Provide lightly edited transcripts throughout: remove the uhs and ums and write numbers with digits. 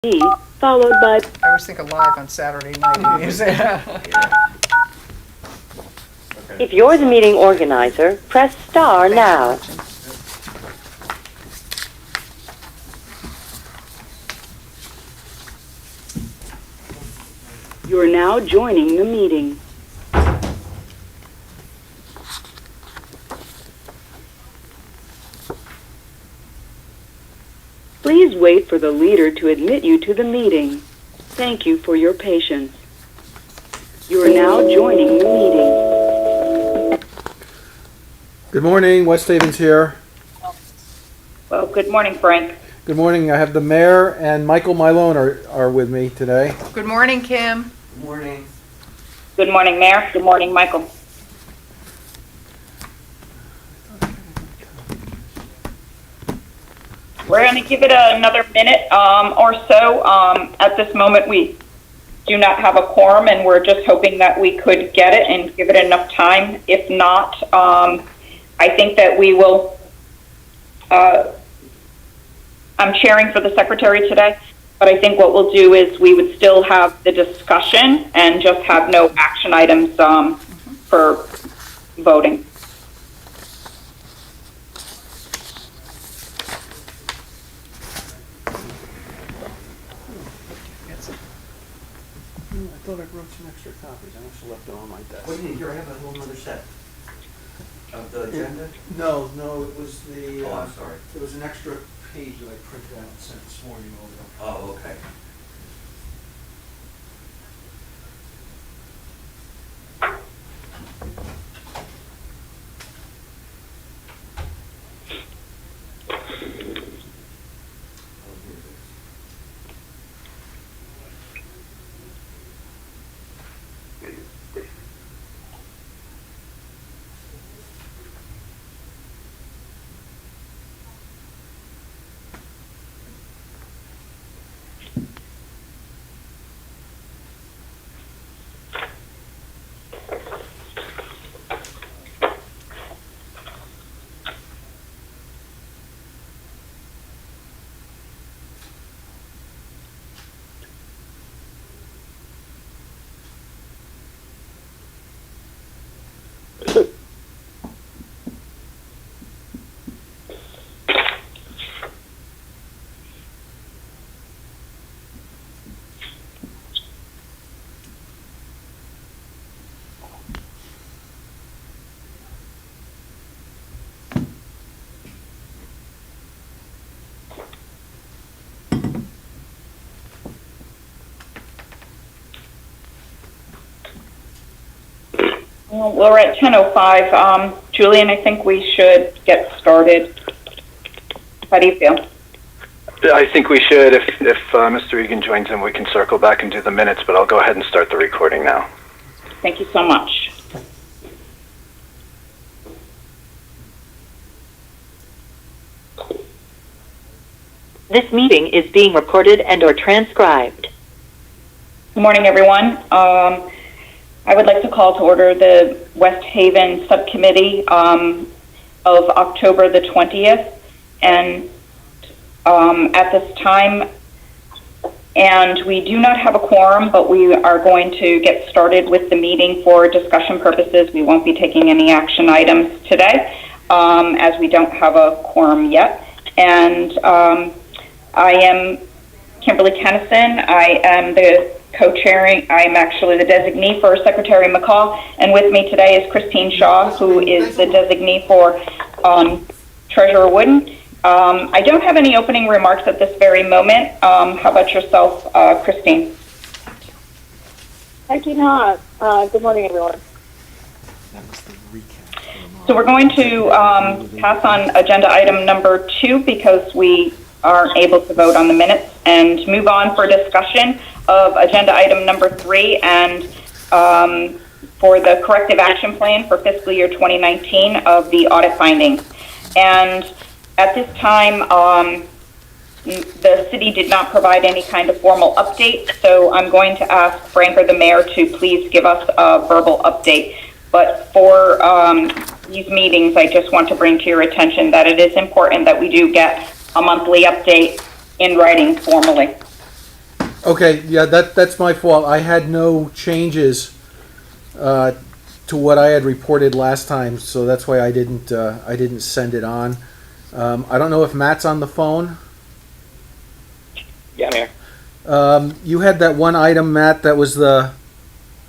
followed by... I always think of live on Saturday night. If you're the meeting organizer, press star now. You're now joining the meeting. Please wait for the leader to admit you to the meeting. Thank you for your patience. You are now joining the meeting. Good morning, West Haven's here. Well, good morning, Frank. Good morning. I have the mayor and Michael Milone are with me today. Good morning, Kim. Good morning. Good morning, Mayor. Good morning, Michael. We're going to give it another minute or so. At this moment, we do not have a quorum, and we're just hoping that we could get it and give it enough time. If not, I think that we will. I'm chairing for the secretary today, but I think what we'll do is we would still have the discussion and just have no action items for voting. I thought I wrote some extra copies. I must have left it on my desk. What do you need? Here, I have a whole other set of the agenda. No, it was the. Oh, I'm sorry. It was an extra page that I printed out and sent this morning over. Oh, okay. Well, we're at 10:05. Julian, I think we should get started. How do you feel? I think we should. If Mr. Egan joins in, we can circle back and do the minutes, but I'll go ahead and start the recording now. Thank you so much. This meeting is being recorded and/or transcribed. Good morning, everyone. I would like to call to order the West Haven Subcommittee of October the 20th. And at this time, and we do not have a quorum, but we are going to get started with the meeting for discussion purposes. We won't be taking any action items today as we don't have a quorum yet. And I am Kimberly Kennison. I am the co-chairing. I'm actually the designee for Secretary McCall, and with me today is Christine Shaw, who is the designee for Treasurer Wooden. I don't have any opening remarks at this very moment. How about yourself, Christine? I do not. Good morning, everyone. So we're going to pass on agenda item number 2 because we aren't able to vote on the minutes, and move on for discussion of agenda item number 3 and for the corrective action plan for fiscal year 2019 of the audit findings. And at this time, the city did not provide any kind of formal update, so I'm going to ask Frank or the mayor to please give us a verbal update. But for these meetings, I just want to bring to your attention that it is important that we do get a monthly update in writing formally. Okay, yeah, that's my fault. I had no changes to what I had reported last time, so that's why I didn't send it on. I don't know if Matt's on the phone. Yeah, I'm here. You had that one item, Matt, that was the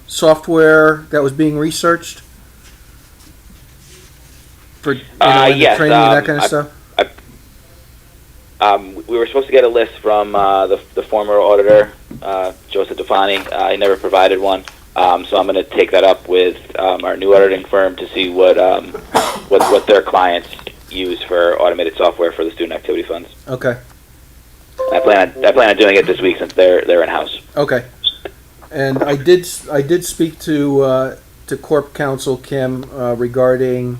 software that was being researched for Yes, training and that kind of stuff. We were supposed to get a list from the former auditor, Joseph Defani. I never provided one, so I'm going to take that up with our new auditing firm to see what their clients use for automated software for the student activity funds. Okay. I plan on doing it this week since they're in house. Okay. And I did speak to Corp Counsel Kim regarding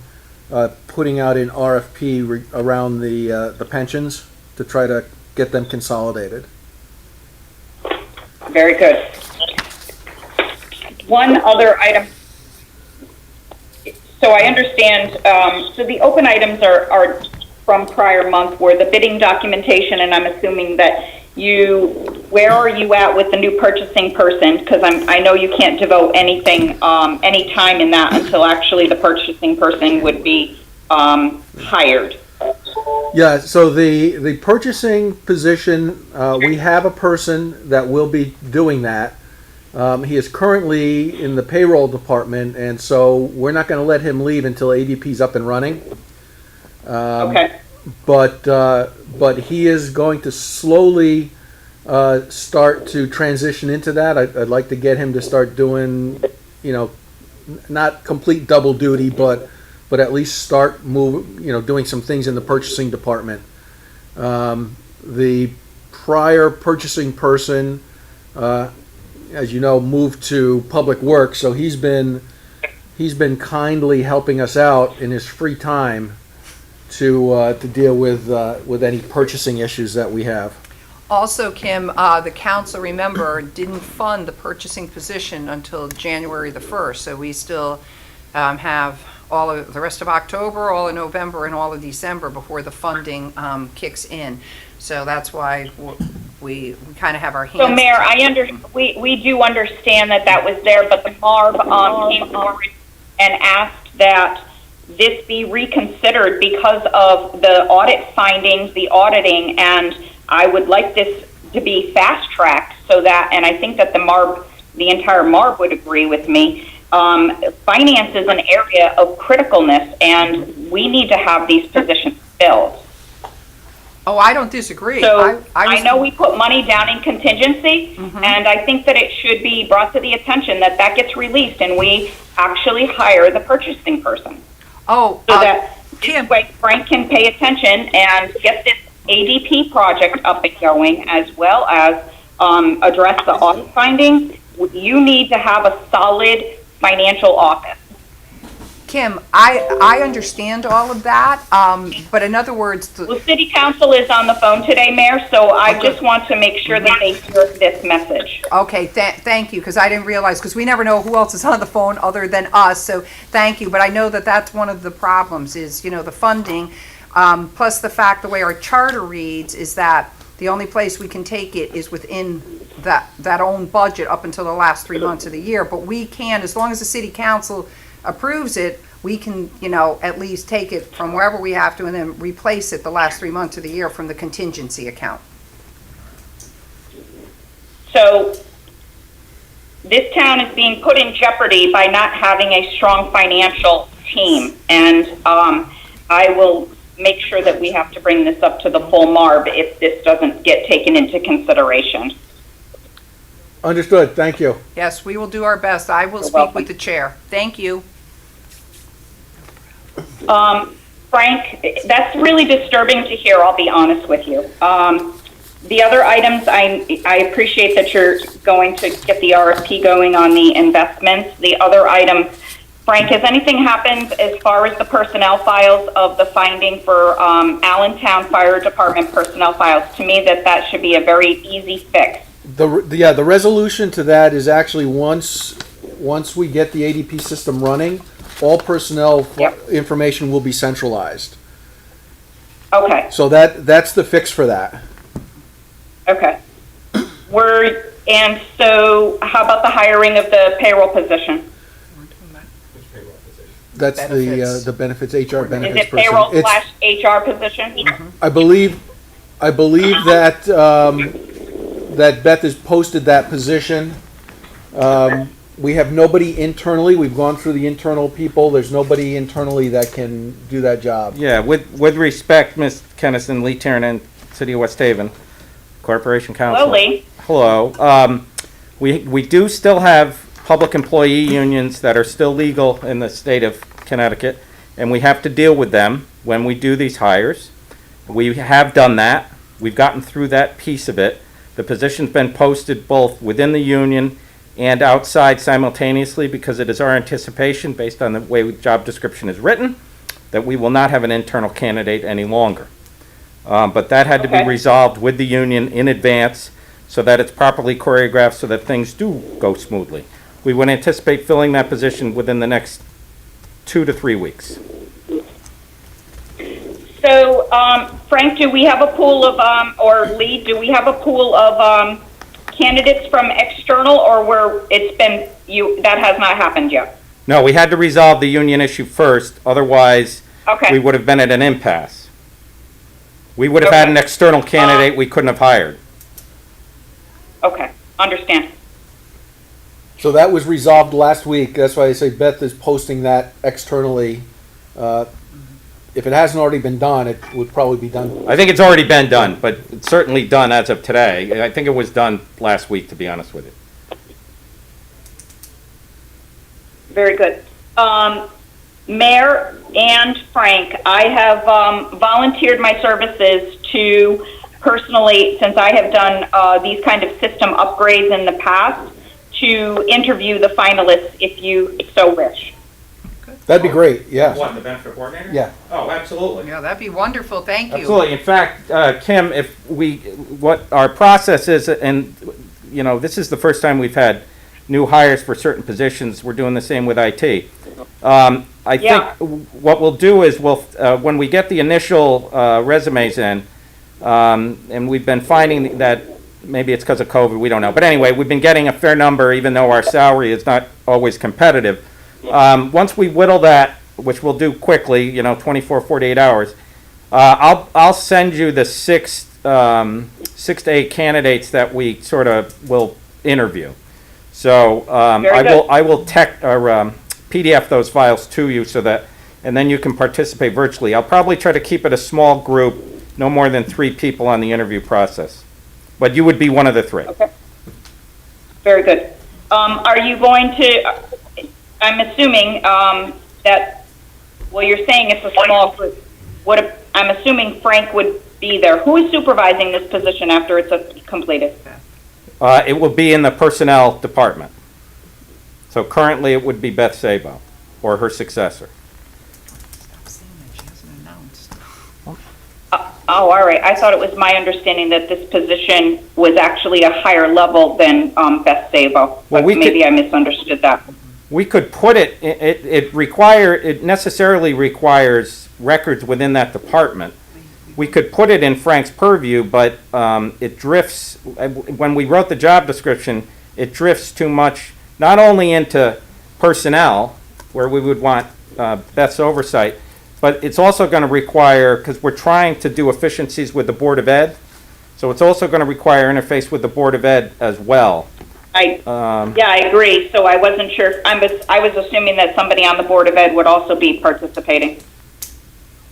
putting out an RFP around the pensions to try to get them consolidated. Very good. One other item. So I understand, so the open items are from prior month were the bidding documentation, and I'm assuming that where are you at with the new purchasing person? Because I know you can't devote any time in that until actually the purchasing person would be hired. Yeah, so the purchasing position, we have a person that will be doing that. He is currently in the payroll department, and so we're not going to let him leave until ADP's up and running. Okay. But he is going to slowly start to transition into that. I'd like to get him to start doing, not complete double duty, but at least start doing some things in the purchasing department. The prior purchasing person, as you know, moved to public works, so he's been kindly helping us out in his free time to deal with any purchasing issues that we have. Also, Kim, the council, remember, didn't fund the purchasing position until January the 1st, so we still have all of the rest of October, all of November, and all of December before the funding kicks in. So that's why we kind of have our hands. So, Mayor, we do understand that was there, but the MARB came forward and asked that this be reconsidered because of the audit findings, the auditing, and I would like this to be fast-tracked so that, and I think that the entire MARB would agree with me, finance is an area of criticalness, and we need to have these positions filled. Oh, I don't disagree. So I know we put money down in contingency, and I think that it should be brought to the attention that gets released and we actually hire the purchasing person. Oh, so that Kim, this way Frank can pay attention and get this ADP project up and going, as well as address the audit findings. You need to have a solid financial office. Kim, I understand all of that, but in other words... Well, City Council is on the phone today, Mayor, so I just want to make sure that they hear this message. Okay, thank you, because I didn't realize, because we never know who else is on the phone other than us, so thank you. But I know that that's one of the problems is, the funding, plus the fact the way our charter reads is that the only place we can take it is within that own budget up until the last 3 months of the year. But we can, as long as the City Council approves it, we can, at least take it from wherever we have to and then replace it the last 3 months of the year from the contingency account. So this town is being put in jeopardy by not having a strong financial team, and I will make sure that we have to bring this up to the full MARB if this doesn't get taken into consideration. Understood. Thank you. Yes, we will do our best. I will speak with the chair. Thank you. Frank, that's really disturbing to hear, I'll be honest with you. The other items, I appreciate that you're going to get the RFP going on the investments. The other item, Frank, has anything happened as far as the personnel files of the finding for Allentown Fire Department personnel files? To me, that should be a very easy fix. The resolution to that is actually once we get the ADP system running, all personnel information will be centralized. Okay. So that's the fix for that. Okay. And so how about the hiring of the payroll position? That's Benefits. the benefits, HR Is benefits it person. payroll It's- / HR position? I believe that, that Beth has posted that position. We have nobody internally. We've gone through the internal people. There's nobody internally that can do that job. Yeah, with respect, Ms. Kennison, Lee Tiernan, City of West Haven, Corporation Counsel. Hello, Lee. Hello. We do still have public employee unions that are still legal in the state of Connecticut, and we have to deal with them when we do these hires. We have done that. We've gotten through that piece of it. The position's been posted both within the union and outside simultaneously because it is our anticipation, based on the way the job description is written, that we will not have an internal candidate any longer. But that had to be Okay. resolved with the union in advance so that it's properly choreographed so that things do go smoothly. We would anticipate filling that position within the next 2 to 3 weeks. So, Frank, do we have a pool of, or Lee, do we have a pool of candidates from external, or that has not happened yet? No, we had to resolve the union issue first, otherwise Okay. we would have been at an impasse. We would have had an external candidate we couldn't have hired. Okay, understand. So that was resolved last week. That's why I say Beth is posting that externally. If it hasn't already been done, it would probably be done. I think it's already been done, but it's certainly done as of today. I think it was done last week, to be honest with you. Very good. Mayor and Frank, I have volunteered my services to personally, since I have done these kind of system upgrades in the past, to interview the finalists if you so wish. That'd be great, yeah. What, the benefit coordinator? Yeah. Oh, absolutely. Yeah, that'd be wonderful, thank you. Absolutely. In fact, Kim, what our process is, and, you know, this is the first time we've had new hires for certain positions. We're doing the same with IT. I think what we'll do is when we get the initial resumes in, and we've been finding that maybe it's because of COVID, we don't know. But anyway, we've been getting a fair number, even though our salary is not always competitive. Once we whittle that, which we'll do quickly, 24, 48 hours, I'll send you the 6 to 8 candidates that we sort of will interview. So I will PDF those files to you and then you can participate virtually. I'll probably try to keep it a small group, no more than 3 people on the interview process. But you would be one of the 3. Okay. Very good. Are you going to, I'm assuming that, well, you're saying it's a small group. I'm assuming Frank would be there. Who is supervising this position after it's completed? It will be in the personnel department. So currently it would be Beth Sabo or her successor. Stop saying that, she hasn't announced. All right. I thought it was my understanding that this position was actually a higher level than Beth Sabo. Well, Maybe I misunderstood that. We could put it necessarily requires records within that department. We could put it in Frank's purview, but it drifts, when we wrote the job description, it drifts too much, not only into personnel, where we would want Beth's oversight, but it's also going to require, because we're trying to do efficiencies with the Board of Ed, so it's also going to require interface with the Board of Ed as well. I agree. So I wasn't sure. I was assuming that somebody on the Board of Ed would also be participating.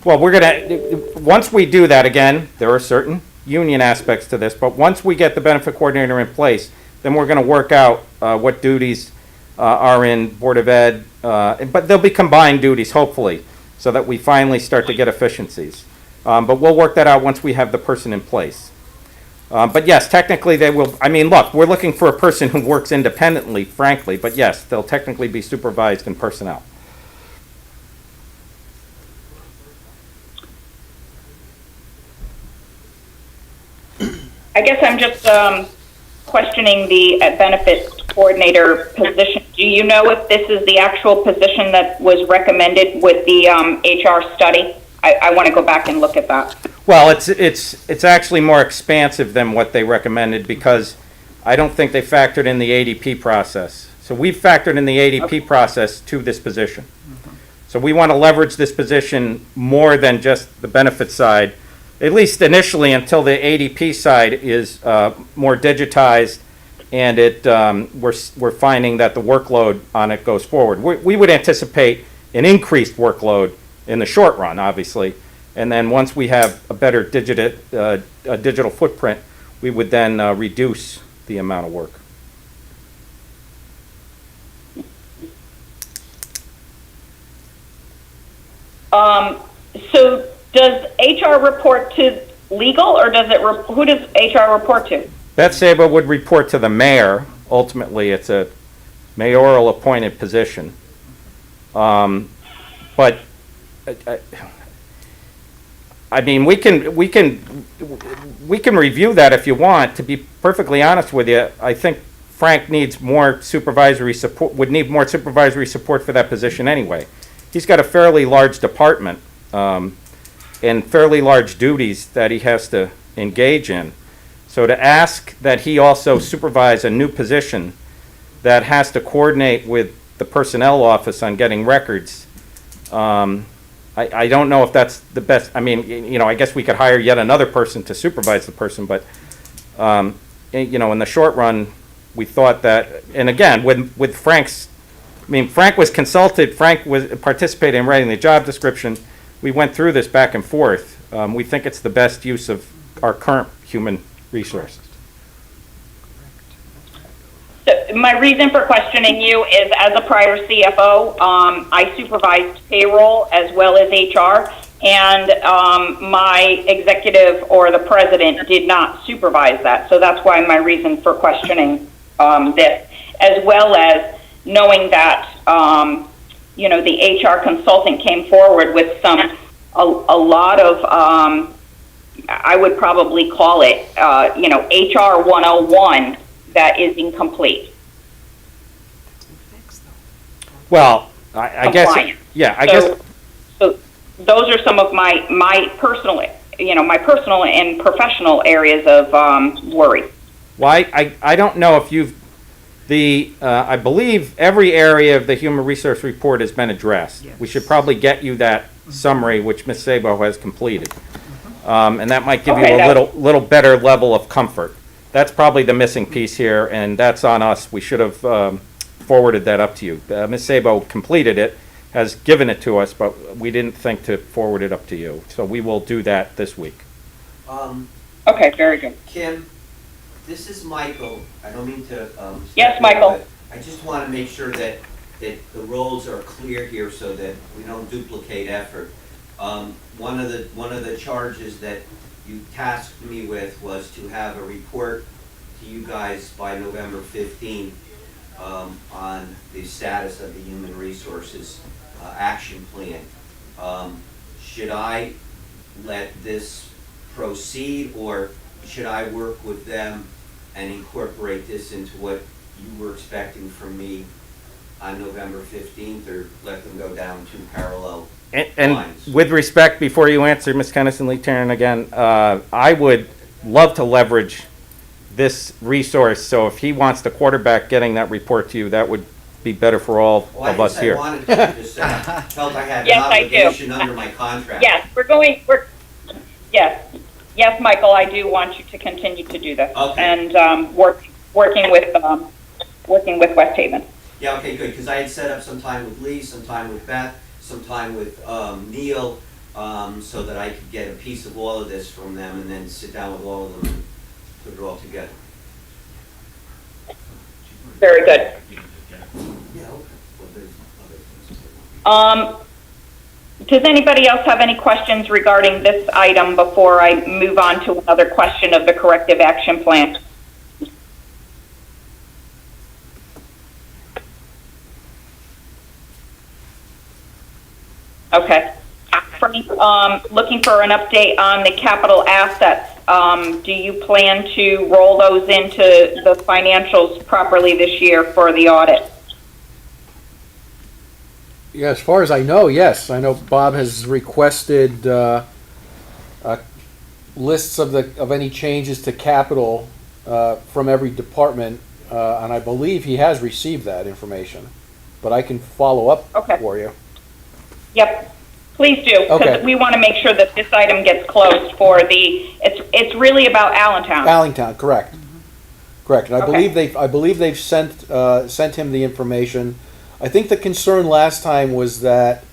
Well, once we do that, again, there are certain union aspects to this, but once we get the benefit coordinator in place, then we're going to work out what duties are in Board of Ed, but they'll be combined duties, hopefully, so that we finally start to get efficiencies. But we'll work that out once we have the person in place. But yes, technically they will, look, we're looking for a person who works independently, frankly, but yes, they'll technically be supervised in personnel. I guess I'm just questioning the benefits coordinator position. Do you know if this is the actual position that was recommended with the HR study? I want to go back and look at that. Well, it's actually more expansive than what they recommended because I don't think they factored in the ADP process. So we've factored in the ADP process to this position. So we want to leverage this position more than just the benefit side, at least initially until the ADP side is more digitized and we're finding that the workload on it goes forward. We would anticipate an increased workload in the short run, obviously, and then once we have a better digital footprint, we would then reduce the amount of work. So does HR report to legal, or does it, who does HR report to? Beth Sabo would report to the mayor. Ultimately, it's a mayoral appointed position. But I mean, we can review that if you want. To be perfectly honest with you, I think Frank needs more supervisory support. Would need more supervisory support for that position anyway. He's got a fairly large department and fairly large duties that he has to engage in. So to ask that he also supervise a new position that has to coordinate with the personnel office on getting records, I don't know if that's the best. I mean, you know, I guess we could hire yet another person to supervise the person, but you know, in the short run, we thought that, and again, with Frank's, I mean, Frank was consulted, Frank was participating in writing the job description. We went through this back and forth. We think it's the best use of our current human resources. So my reason for questioning you is, as a prior CFO, I supervised payroll as well as HR, and my executive or the president did not supervise that. So that's why my reason for questioning this, as well as knowing that you know, the HR consultant came forward with a lot of I would probably call it you know, HR 101 that is incomplete. Well, I guess, yeah, I guess. So those are some of my personal, you know, my personal and professional areas of worry. Well, I don't know if you've, I believe every area of the human resource report has been addressed. Yes. We should probably get you that summary, which Ms. Sabo has completed. And that might give you a little better level of comfort. That's probably the missing piece here, and that's on us. We should have forwarded that up to you. Ms. Sabo completed it, has given it to us, but we didn't think to forward it up to you. So we will do that this week. Okay, very good. Kim, this is Michael. I don't mean to. Yes, Michael. I just want to make sure that the roles are clear here so that we don't duplicate effort. One of the charges that you tasked me with was to have a report to you guys by November 15th on the status of the Human Resources Action Plan. Should I let this proceed, or should I work with them and incorporate this into what you were expecting from me on November 15th, or let them go down two parallel And lines? with respect, before you answer, Ms. Kennison-Lee Tarrant again, I would love to leverage this resource, so if he wants to quarterback getting that report to you, that would be better for all of us here. I didn't say I wanted to, just felt I had an Yes, I do. obligation under my contract. Yes, yes, Michael, I do want you to continue to do this. Okay. And working with West Haven. Yeah, okay, good, because I had set up some time with Lee, some time with Beth, some time with Neil, so that I could get a piece of all of this from them and then sit down with all of them and put it all together. Very good. Yeah, okay. Well, there's other things. Does anybody else have any questions regarding this item before I move on to another question of the corrective action plan? Okay. Frank, looking for an update on the capital assets. Do you plan to roll those into the financials properly this year for the audit? Yeah, as far as I know, yes. I know Bob has requested lists of any changes to capital from every department, and I believe he has received that information, but I can follow up Okay. for you. Yep, please do, because Okay. we want to make sure that this item gets closed for it's really about Allentown. Allentown, correct. Correct, and I Okay. believe they've sent him the information. I think the concern last time was that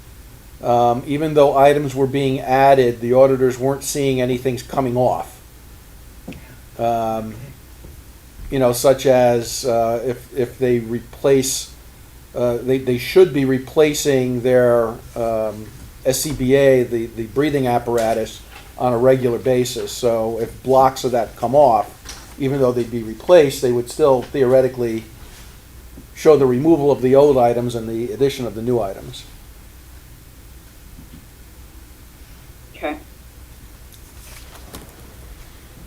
even though items were being added, the auditors weren't seeing anything coming off. Such as if they replace, they should be replacing their SCBA, the breathing apparatus, on a regular basis. So if blocks of that come off, even though they'd be replaced, they would still theoretically show the removal of the old items and the addition of the new items. Okay.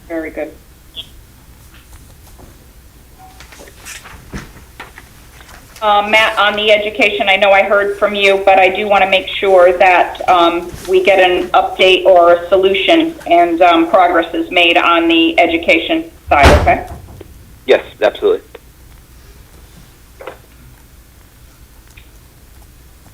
Very good. Matt, on the education, I know I heard from you, but I do want to make sure that we get an update or a solution and progress is made on the education side, okay? Yes, absolutely.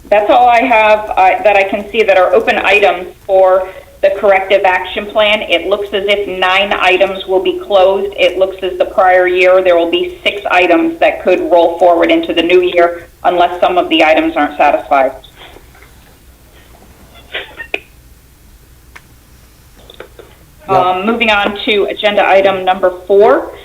That's all I have that I can see that are open items for the corrective action plan. It looks as if 9 items will be closed. It looks as the prior year there will be 6 items that could roll forward into the new year unless some of the items aren't satisfied. Moving on to agenda item number 4.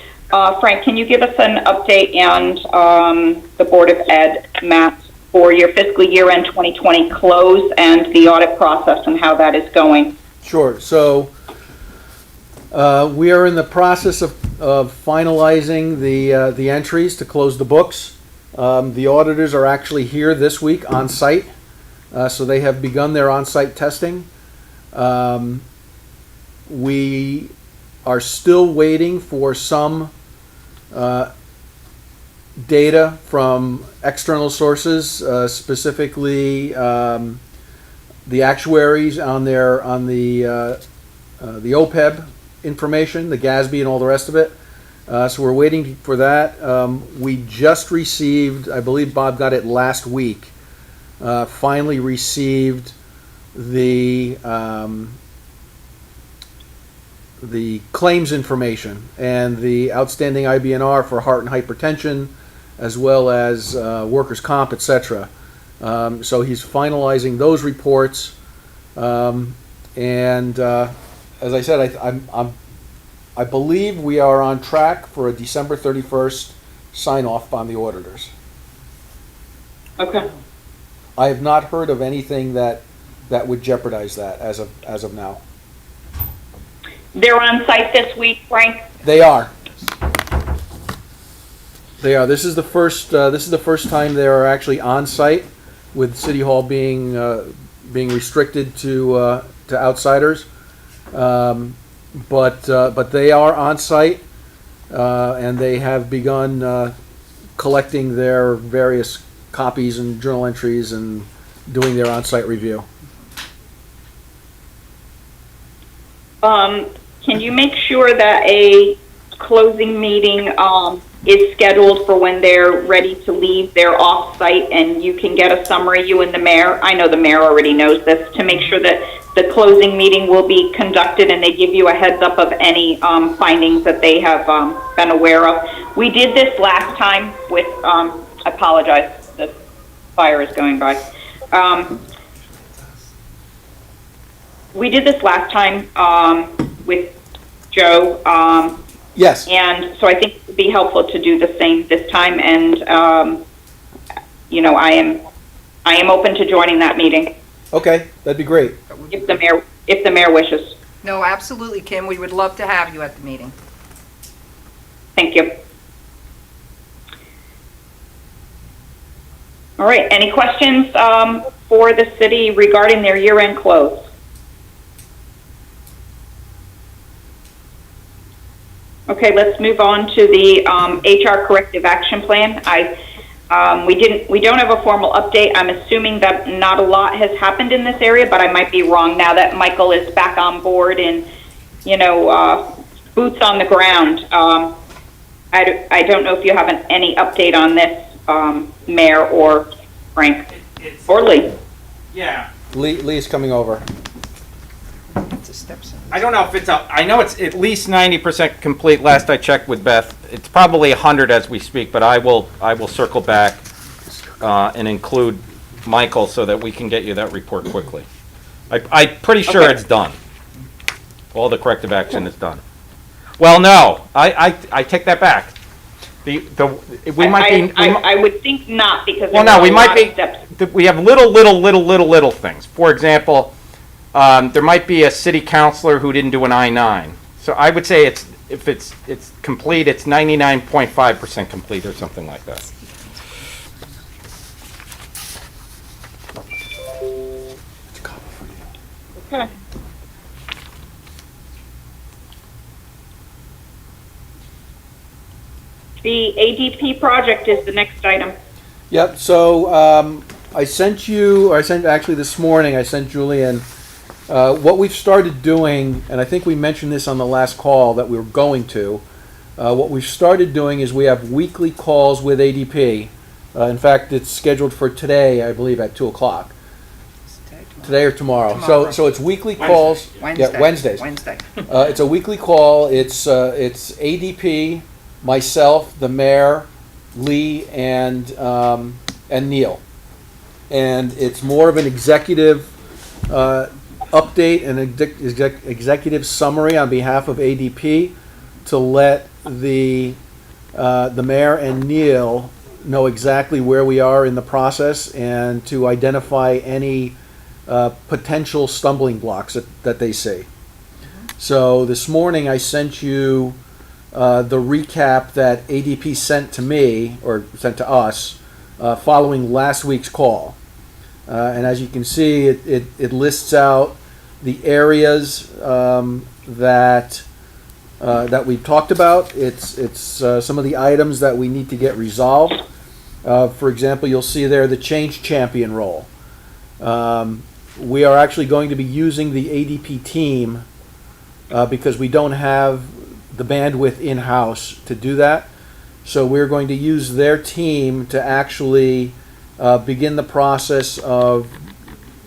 Frank, can you give us an update on the Board of Ed, Matt, for your fiscal year end 2020 close and the audit process and how that is going? Sure. So we are in the process of finalizing the entries to close the books. The auditors are actually here this week on site, so they have begun their on-site testing. We are still waiting for some data from external sources, specifically the actuaries on the OPEB information, the GASB and all the rest of it. So we're waiting for that. We just received, I believe Bob got it last week, finally received the claims information and the outstanding IBNR for heart and hypertension, as well as workers' comp, etc. So he's finalizing those reports, and as I said, I believe we are on track for a December 31st sign off on the auditors. Okay. I have not heard of anything that would jeopardize that as of now. They're on site this week, Frank? They are. They are. This is the first time they are actually on site, with City Hall being restricted to outsiders. But they are on site, and they have begun collecting their various copies and journal entries and doing their on-site review. Can you make sure that a closing meeting is scheduled for when they're ready to leave their off-site, and you can get a summary, you and the mayor? I know the mayor already knows this, to make sure that the closing meeting will be conducted and they give you a heads up of any findings that they have been aware of. We did this last time with, I apologize, the fire is going by. We did this last time with Joe. Yes. And so I think it would be helpful to do the same this time. And, I am open to joining that meeting Okay, that'd be great. if the mayor wishes. No, absolutely, Kim. We would love to have you at the meeting. Thank you. All right. Any questions for the city regarding their year-end close? Okay, let's move on to the HR Corrective Action Plan. We don't have a formal update. I'm assuming that not a lot has happened in this area, but I might be wrong now that Michael is back on board and, boots on the ground. I don't know if you have any update on this, Mayor or Frank or Lee. Yeah. Lee's coming over. It's a steps in. I don't know if it's I know it's at least 90% complete. Last I checked with Beth, it's probably 100 as we speak. But I will circle back and include Michael so that we can get you that report quickly. I'm pretty sure Okay. it's done. All the corrective action is done. Well, no, I take that back. We might be. I would think not, because Well, there no, were we a might lot be, of steps. we have little things. For example, there might be a city councilor who didn't do an I-9. So I would say if it's complete, it's 99.5% complete or something like that. Okay. The ADP project is the next item. Yep, so I sent actually this morning, I sent Julian, what we've started doing, and I think we mentioned this on the last call that we were going to, what we've started doing is we have weekly calls with ADP. In fact, it's scheduled for today, I believe, at 2 o'clock. Today or tomorrow. Tomorrow. So it's weekly calls. Wednesday. Yeah, Wednesdays. Wednesday. It's a weekly call. It's ADP, myself, the mayor, Lee, and Neil. And it's more of an executive update and executive summary on behalf of ADP to let the mayor and Neil know exactly where we are in the process and to identify any potential stumbling blocks that they see. So this morning I sent you the recap that ADP sent to me, or sent to us, following last week's call. And as you can see, it lists out the areas that we've talked about. It's some of the items that we need to get resolved. For example, you'll see there the change champion role. We are actually going to be using the ADP team because we don't have the bandwidth in-house to do that. So we're going to use their team to actually begin the process of,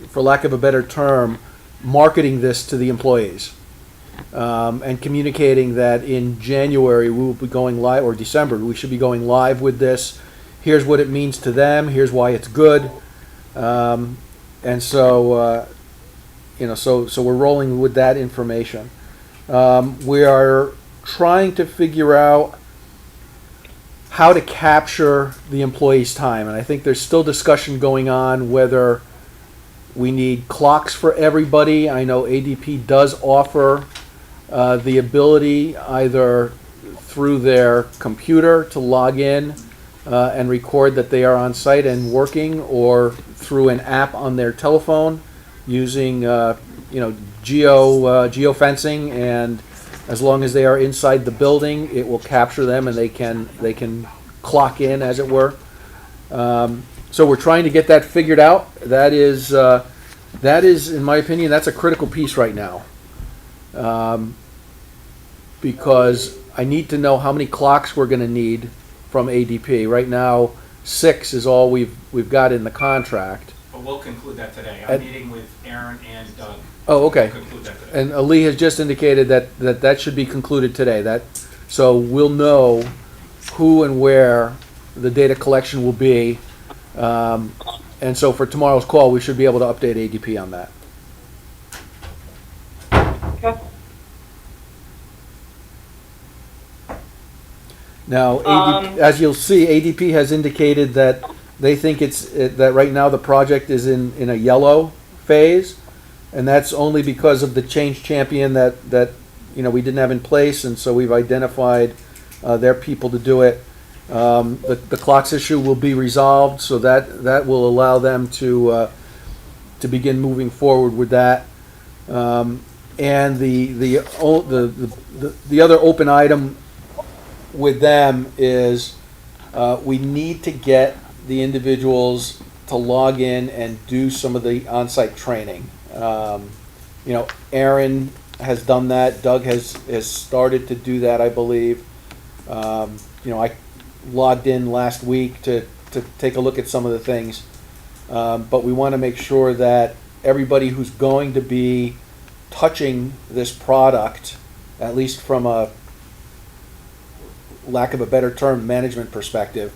for lack of a better term, marketing this to the employees and communicating that in January we will be going live, or December, we should be going live with this. Here's what it means to them. Here's why it's good. And so, so we're rolling with that information. We are trying to figure out how to capture the employee's time. And I think there's still discussion going on whether we need clocks for everybody. I know ADP does offer the ability either through their computer to log in and record that they are on site and working, or through an app on their telephone using geofencing, and as long as they are inside the building, it will capture them and they can clock in, as it were. So we're trying to get that figured out. That is, in my opinion, that's a critical piece right now, because I need to know how many clocks we're going to need from ADP. Right now, 6 is all we've got in the contract. But we'll conclude that today. I'm meeting with Aaron and Doug. Oh, okay. We'll conclude that today. And Ali has just indicated that should be concluded today. So we'll know who and where the data collection will be. And so for tomorrow's call, we should be able to update ADP on that. Okay. Now, as you'll see, ADP has indicated that they think that right now the project is in a yellow phase, and that's only because of the change champion that we didn't have in place, and so we've identified their people to do it. The clocks issue will be resolved, so that will allow them to begin moving forward with that. And the other open item with them is we need to get the individuals to log in and do some of the on-site training. Aaron has done that. Doug has started to do that, I believe. I logged in last week to take a look at some of the things. But we want to make sure that everybody who's going to be touching this product, at least from a lack of a better term, management perspective,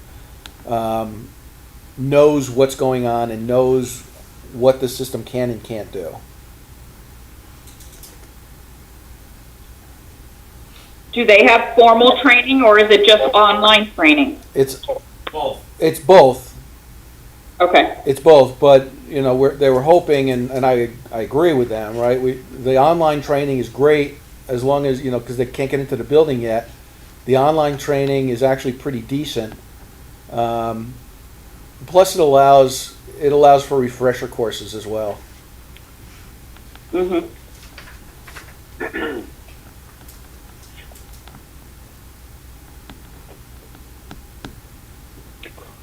knows what's going on and knows what the system can and can't do. Do they have formal training, or is it just online training? It's Both. it's both. Okay. It's both, but they were hoping, and I agree with them, right? The online training is great as long as because they can't get into the building yet. The online training is actually pretty decent. Plus, it allows for refresher courses as well. Mm-hmm.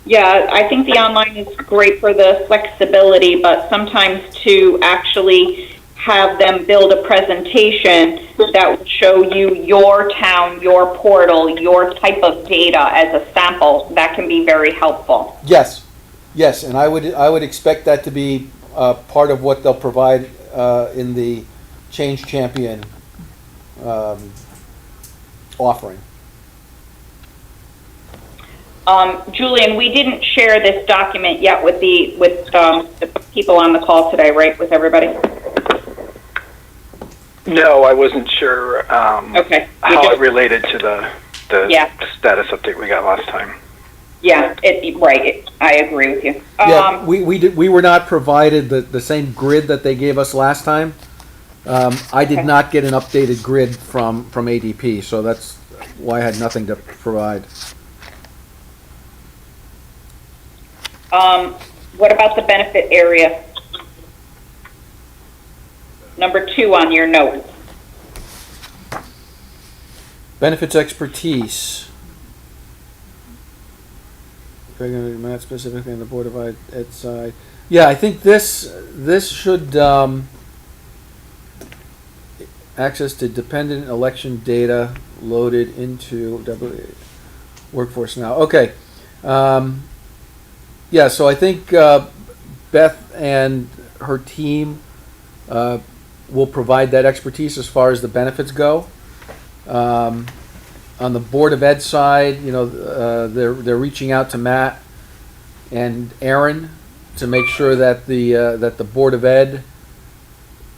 Yeah, I think the online is great for the flexibility, but sometimes to actually have them build a presentation that would show you your town, your portal, your type of data as a sample, that can be very helpful. Yes, and I would expect that to be part of what they'll provide in the Change Champion offering. Julian, we didn't share this document yet with the people on the call today, right? With everybody? No, I wasn't sure Okay. how it related to the Yeah. status update we got last time. Yeah, I agree with you. Yeah, we were not provided the same grid that they gave us last time. I did Okay. not get an updated grid from ADP, so that's why I had nothing to provide. What about the benefit area? Number 2 on your note. Benefits expertise. Matt specifically on the Board of Ed side. Yeah, I think this should access to dependent election data loaded into Workforce Now. Okay. Yeah, so I think Beth and her team will provide that expertise as far as the benefits go. On the Board of Ed side, they're reaching out to Matt and Aaron to make sure that the Board of Ed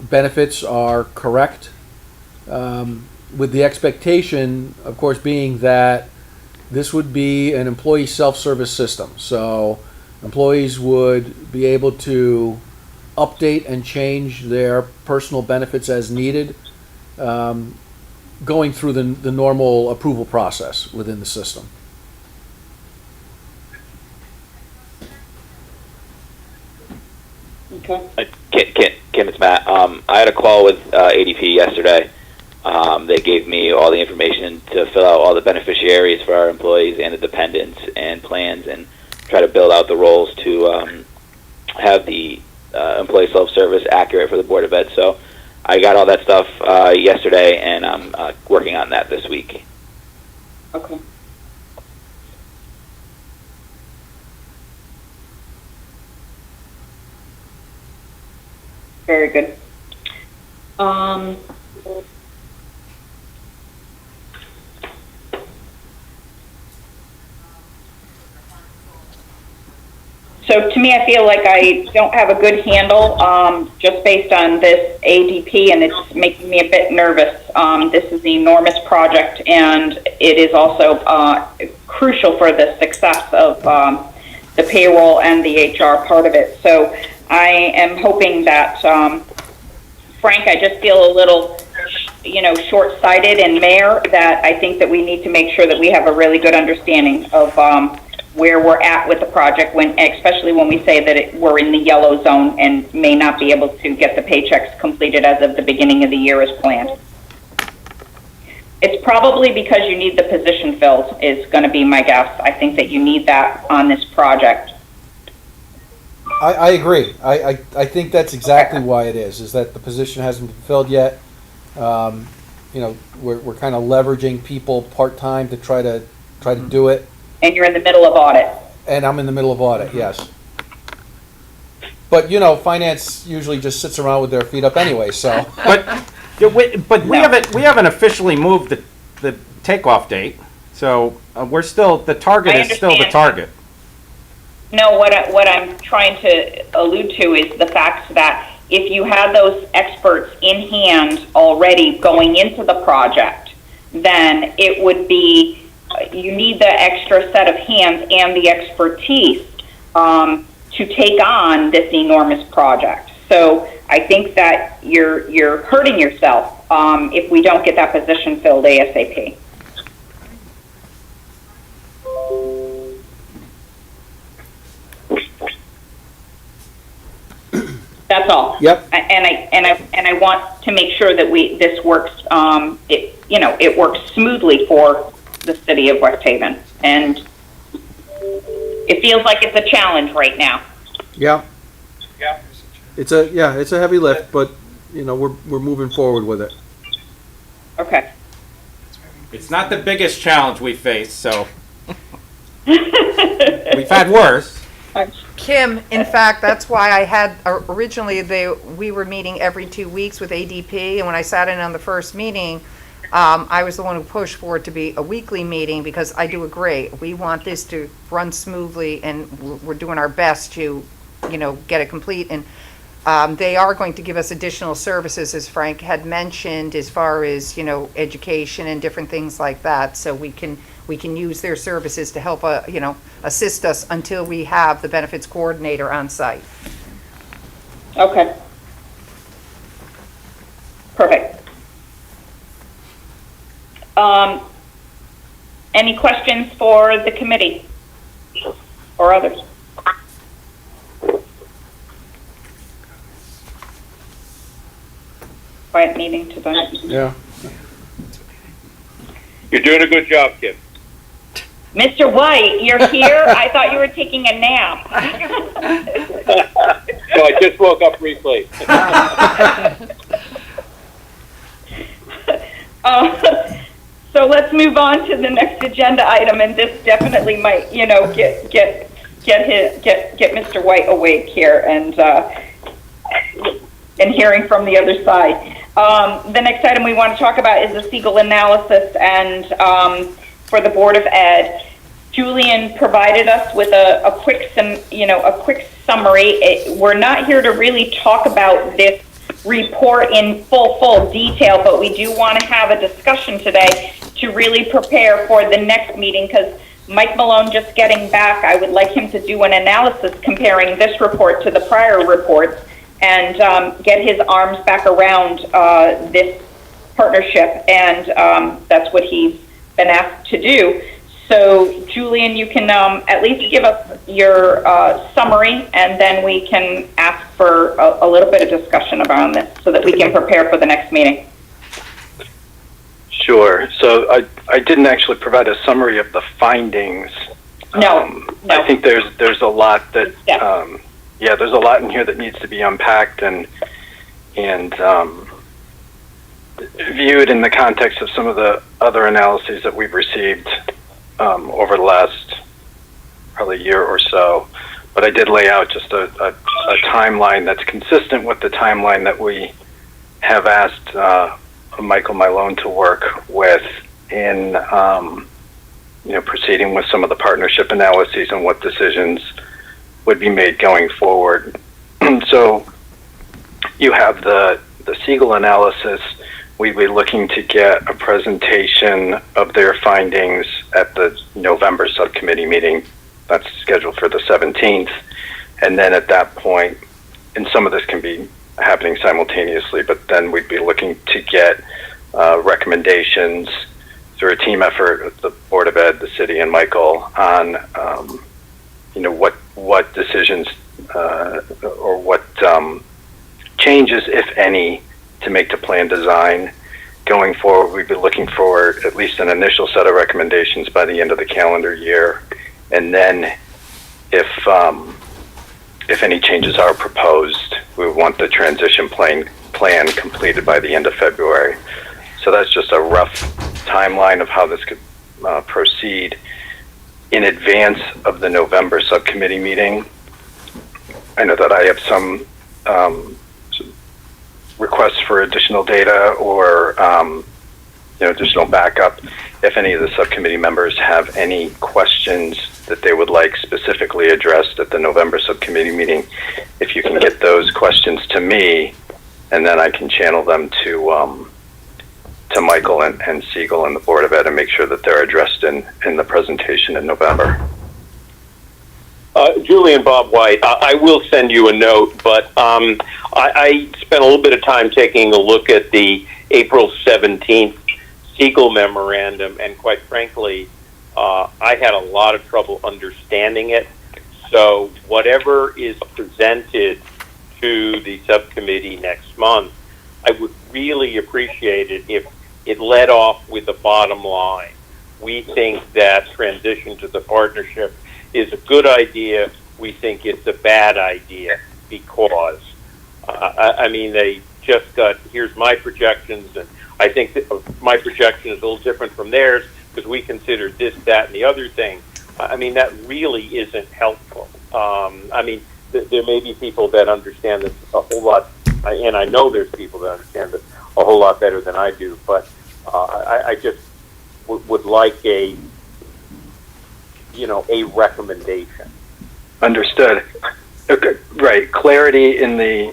benefits are correct, with the expectation, of course, being that this would be an employee self-service system. So employees would be able to update and change their personal benefits as needed, going through the normal approval process within the system. Okay. Kim, it's Matt. I had a call with ADP yesterday. They gave me all the information to fill out all the beneficiaries for our employees and the dependents and plans, and try to build out the roles to have the employee self-service accurate for the Board of Ed. So I got all that stuff yesterday, and I'm working on that this week. Okay. Very good. So to me, I feel like I don't have a good handle just based on this ADP, and it's making me a bit nervous. This is an enormous project, and it is also crucial for the success of the payroll and the HR part of it. So I am hoping that, Frank, I just feel a little, short-sighted and mayor, that I think that we need to make sure that we have a really good understanding of where we're at with the project, especially when we say that we're in the yellow zone and may not be able to get the paychecks completed as of the beginning of the year as planned. It's probably because you need the position filled is going to be my guess. I think that you need that on this project. I agree. I think that's exactly why it is that the position hasn't been filled yet. We're kind of leveraging people part-time to try to try to do it, And you're in the middle of audit. and I'm in the middle of audit, yes. But, you know, finance usually just sits around with their feet up anyway, so. We haven't officially moved the takeoff date, so we're still, the target I is still the understand. target. No, what I'm trying to allude to is the fact that if you had those experts in hand already going into the project, then it would be, you need the extra set of hands and the expertise to take on this enormous project. So I think that you're hurting yourself if we don't get that position filled ASAP. That's all. Yep. And I want to make sure that this works. It works smoothly for the city of West Haven, and it feels like it's a challenge right now. Yeah. It's a heavy lift, but, you know, we're moving forward with it. Okay. It's not the biggest challenge we face, so. We've had worse. Kim, in fact, that's why I had, originally, we were meeting every 2 weeks with ADP, and when I sat in on the first meeting, I was the one who pushed for it to be a weekly meeting, because I do agree, we want this to run smoothly, and we're doing our best to, you know, get it complete, and they are going to give us additional services, as Frank had mentioned, as far as, you know, education and different things like that, so we can use their services to help, assist us until we have the benefits coordinator on site. Okay. Perfect. Any questions for the committee or others? Quiet meeting tonight. Yeah. You're doing a good job, Kim. Mr. White, you're here? I thought you were taking a nap. So I just woke up briefly. So let's move on to the next agenda item, and this definitely might, get Mr. White awake here and hearing from the other side. The next item we want to talk about is the Siegel analysis, and for the Board of Ed. Julian provided us with a quick summary. We're not here to really talk about this report in full detail, but we do want to have a discussion today to really prepare for the next meeting, because Mike Malone just getting back, I would like him to do an analysis comparing this report to the prior reports and get his arms back around this partnership, and that's what he's been asked to do. So, Julian, you can at least give us your summary, and then we can ask for a little bit of discussion around this so that we can prepare for the next meeting. Sure. So I didn't actually provide a summary of the findings. No. I think there's a lot that there's a lot in here that needs to be unpacked and viewed in the context of some of the other analyses that we've received over the last probably year or so. But I did lay out just a timeline that's consistent with the timeline that we have asked Michael Malone to work with in proceeding with some of the partnership analyses and what decisions would be made going forward. So you have the Siegel analysis. We'd be looking to get a presentation of their findings at the November subcommittee meeting. That's scheduled for the 17th. And then at that point, and some of this can be happening simultaneously, but then we'd be looking to get recommendations through a team effort with the Board of Ed, the city, and Michael on, what decisions or what changes, if any, to make to plan design. Going forward, we'd be looking for at least an initial set of recommendations by the end of the calendar year. And then if any changes are proposed, we would want the transition plan completed by the end of February. So that's just a rough timeline of how this could proceed in advance of the November subcommittee meeting. I know that I have some requests for additional data or additional backup. If any of the subcommittee members have any questions that they would like specifically addressed at the November subcommittee meeting, if you can get those questions to me, and then I can channel them to Michael and Siegel and the Board of Ed and make sure that they're addressed in the presentation in November. Julie and Bob White, I will send you a note, but I spent a little bit of time taking a look at the April 17th Siegel memorandum, and quite frankly, I had a lot of trouble understanding it. So whatever is presented to the subcommittee next month, I would really appreciate it if it led off with the bottom line. We think that transition to the partnership is a good idea. We think it's a bad idea because, I mean, they just got, here's my projections, and I think that my projection is a little different from theirs because we considered this, that, and the other thing. I mean, that really isn't helpful. I mean, there may be people that understand this a whole lot, and I know there's people that understand this a whole lot better than I do, but I just would like a recommendation. Understood. Okay, right. Clarity in the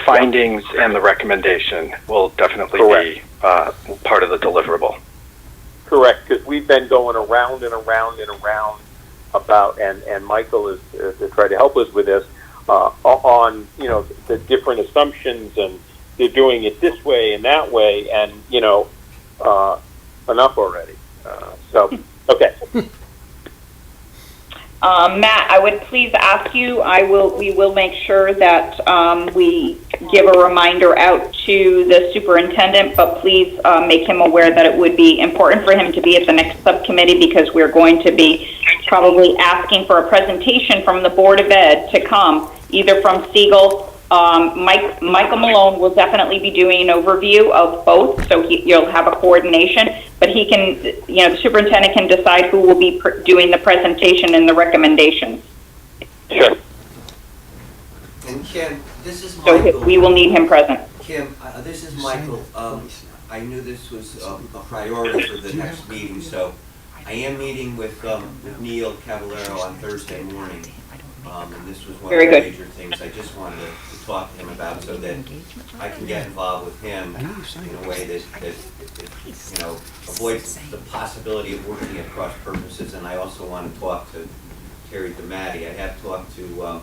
findings and the recommendation will definitely be part of the deliverable. Correct, because we've been going around and around and around about, and Michael is trying to help us with this, on the different assumptions, and they're doing it this way and that way, and enough already. Okay. Matt, I would please ask you, we will make sure that we give a reminder out to the superintendent, but please make him aware that it would be important for him to be at the next subcommittee because we're going to be probably asking for a presentation from the Board of Ed to come, either from Siegel. Michael Malone will definitely be doing an overview of both, so you'll have a coordination, but he can, the superintendent can decide who will be doing the presentation and the recommendations. Sure. And Kim, this is Michael. So we will need him present. Kim, this is Michael. I knew this was a priority for the next meeting, so I am meeting with Neil Cavallero on Thursday morning. And this was one of the major things I just wanted to talk to him about so that I can get involved with him in a way that avoids the possibility of working at cross purposes. And I also want to talk to Terry DeMatti. I have talked to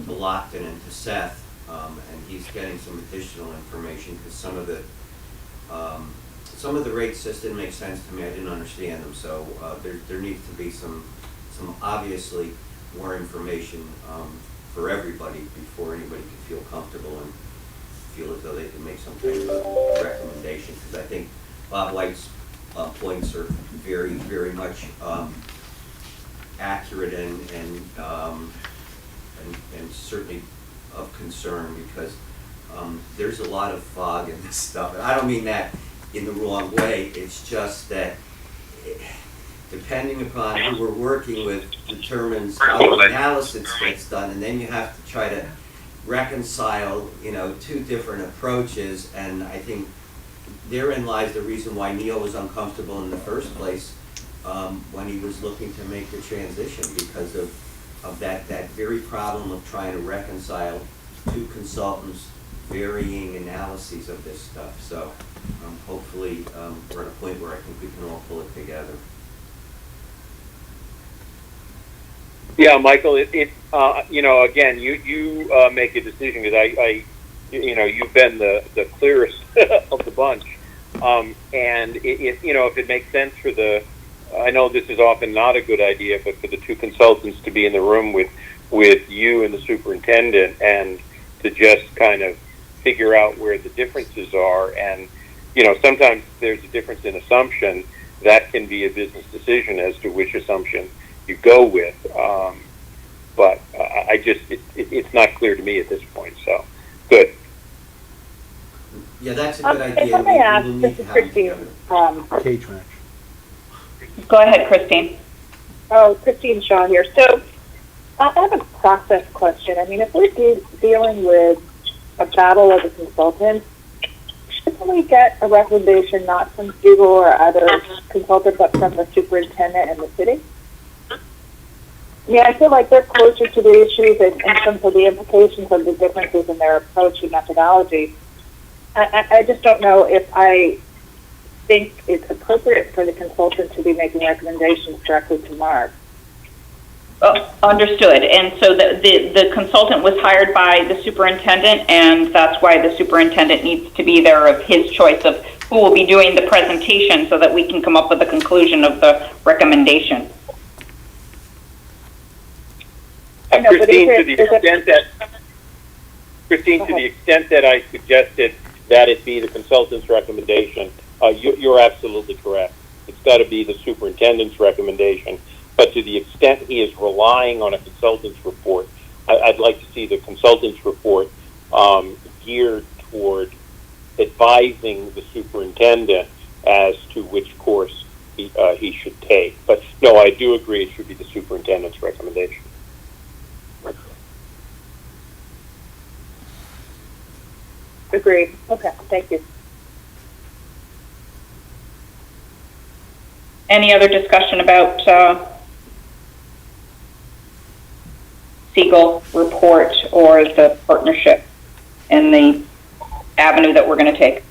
Lockton and to Seth, and he's getting some additional information because some of the rates just didn't make sense to me. I didn't understand them, so there needs to be some obviously more information for everybody before anybody can feel comfortable and feel as though they can make some kind of a recommendation. Because I think Bob White's points are very, very much accurate and certainly of concern because there's a lot of fog in this stuff. And I don't mean that in the wrong way. It's just that depending upon who we're working with determines how the analysis gets done, and then you have to try to reconcile, two different approaches, and I think therein lies the reason why Neil was uncomfortable in the first place when he was looking to make the transition because of that very problem of trying to reconcile two consultants' varying analyses of this stuff. So hopefully we're at a point where I think we can all pull it together. Yeah, Michael, again, you make a decision because you've been the clearest of the bunch, and if it makes sense for I know this is often not a good idea, but for the two consultants to be in the room with you and the superintendent and to just kind of figure out where the differences are, and sometimes there's a difference in assumption that can be a business decision as to which assumption you go with, but it's not clear to me at this point. So, good. Yeah, that's a good idea. If I may ask, this is Christine. Cage match. Go ahead, Christine. Oh, Christine Shaw here. So I have a process question. I mean, if we're dealing with a battle of the consultants, shouldn't we get a recommendation not from Google or other consultants, but from the superintendent and the city? I mean, I feel like they're closer to the issues in terms of the implications of the differences in their approach and methodology. I just don't know if I think it's appropriate for the consultant to be making recommendations directly to MARB. Understood. And so the consultant was hired by the superintendent, and that's why the superintendent needs to be there of his choice of who will be doing the presentation so that we can come up with a conclusion of the recommendation. Christine, to the extent that I suggested that it be the consultant's recommendation, you're absolutely correct. It's got to be the superintendent's recommendation. But to the extent he is relying on a consultant's report, I'd like to see the consultant's report geared toward advising the superintendent as to which course he should take. But no, I do agree it should be the superintendent's recommendation. Agreed. Okay, thank you. Any other discussion about Siegel report or the partnership and the avenue that we're going to take?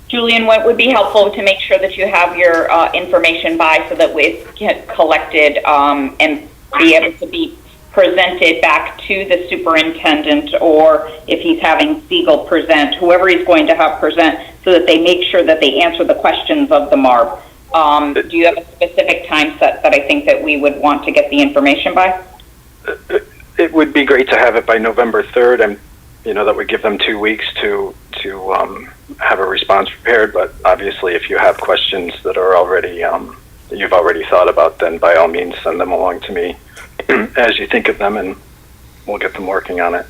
Julian, what would be helpful to make sure that you have your information by so that we get collected and be able to be presented back to the superintendent, or if he's having Siegel present, whoever he's going to have present, so that they make sure that they answer the questions of the MARB. Do you have a specific time set that I think that we would want to get the information by? It would be great to have it by November 3rd, and that would give them 2 weeks to have a response prepared. But obviously, if you have questions that are already that you've already thought about, then by all means send them along to me as you think of them, and we'll get them working on it.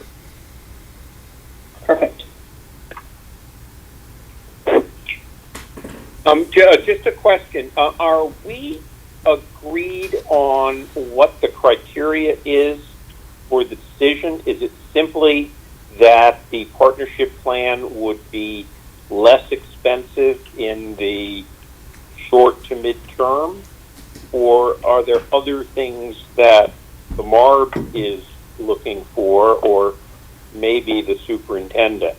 Perfect. Just a question. Are we agreed on what the criteria is for the decision? Is it simply that the partnership plan would be less expensive in the short to mid-term? Or are there other things that the MARB is looking for, or maybe the superintendent?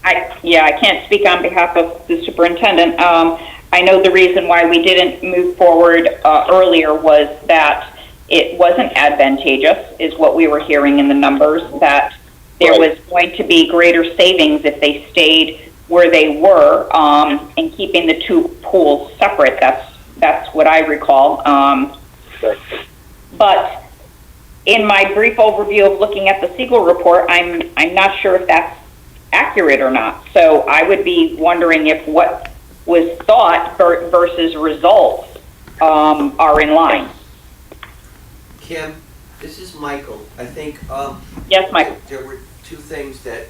I can't speak on behalf of the superintendent. I know the reason why we didn't move forward earlier was that it wasn't advantageous, is what we were hearing in the numbers, that there was going to be greater savings if they stayed where they were and keeping the two pools separate. That's what I recall. But in my brief overview of looking at the Siegel report, I'm not sure if that's accurate or not. So I would be wondering if what was thought versus results are in line. Kim, this is Michael. I think Yes, Michael. there were two things that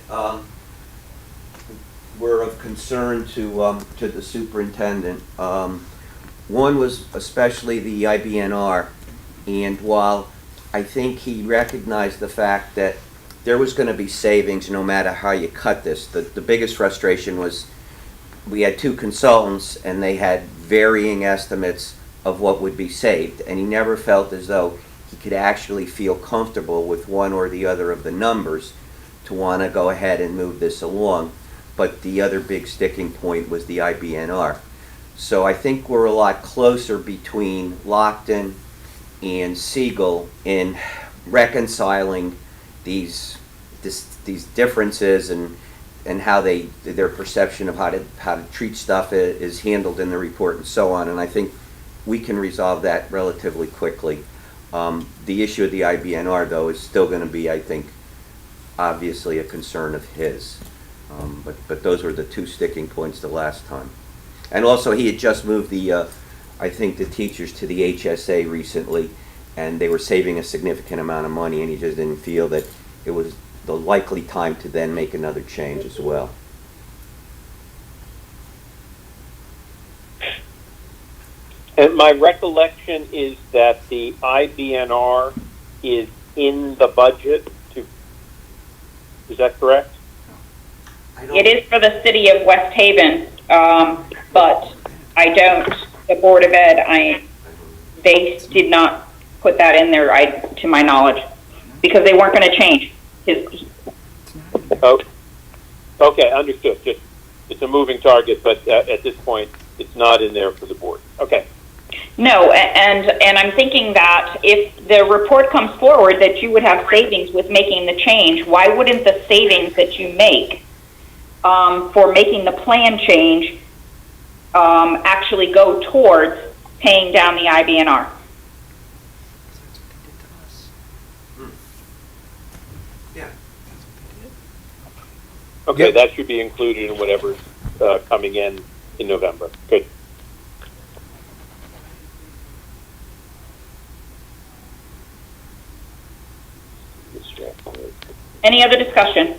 were of concern to the superintendent. One was especially the IBNR, and while I think he recognized the fact that there was going to be savings no matter how you cut this, the biggest frustration was we had two consultants and they had varying estimates of what would be saved, and he never felt as though he could actually feel comfortable with one or the other of the numbers to want to go ahead and move this along. But the other big sticking point was the IBNR. So I think we're a lot closer between Lockton and Siegel in reconciling these differences and how their perception of how to treat stuff is handled in the report and so on. And I think we can resolve that relatively quickly. The issue of the IBNR, though, is still going to be, I think, obviously a concern of his. But those were the two sticking points the last time. And also, he had just moved I think, the teachers to the HSA recently, and they were saving a significant amount of money, and he just didn't feel that it was the likely time to then make another change as well. And my recollection is that the IBNR is in the budget. Is that correct? It is for the city of West Haven, but I don't, the Board of Ed, they did not put that in there, to my knowledge, because they weren't going to change. Oh, okay, understood. Just, it's a moving target, but at this point, it's not in there for the board. Okay. No, and I'm thinking that if the report comes forward that you would have savings with making the change, why wouldn't the savings that you make for making the plan change actually go towards paying down the IBNR? Yeah. Okay, Yep. that should be included in whatever's coming in November. Good. Any other discussion?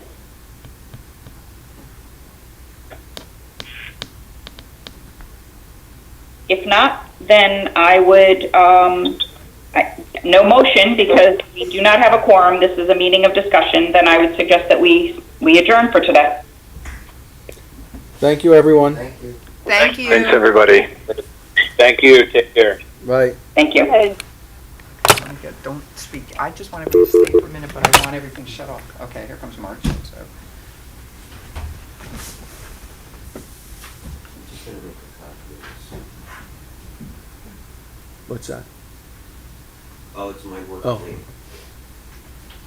If not, then I would, no motion because we do not have a quorum. This is a meeting of discussion. Then I would suggest that we adjourn for today. Thank you, everyone. Thank you. Thanks, everybody. Thank you. Take care. Bye. Thank you. Don't speak. I just want everybody to stay for a minute, but I want everything shut off. Okay, here comes March. So. Just gonna make a copy of this. What's that? Oh, it's my work Oh. thing.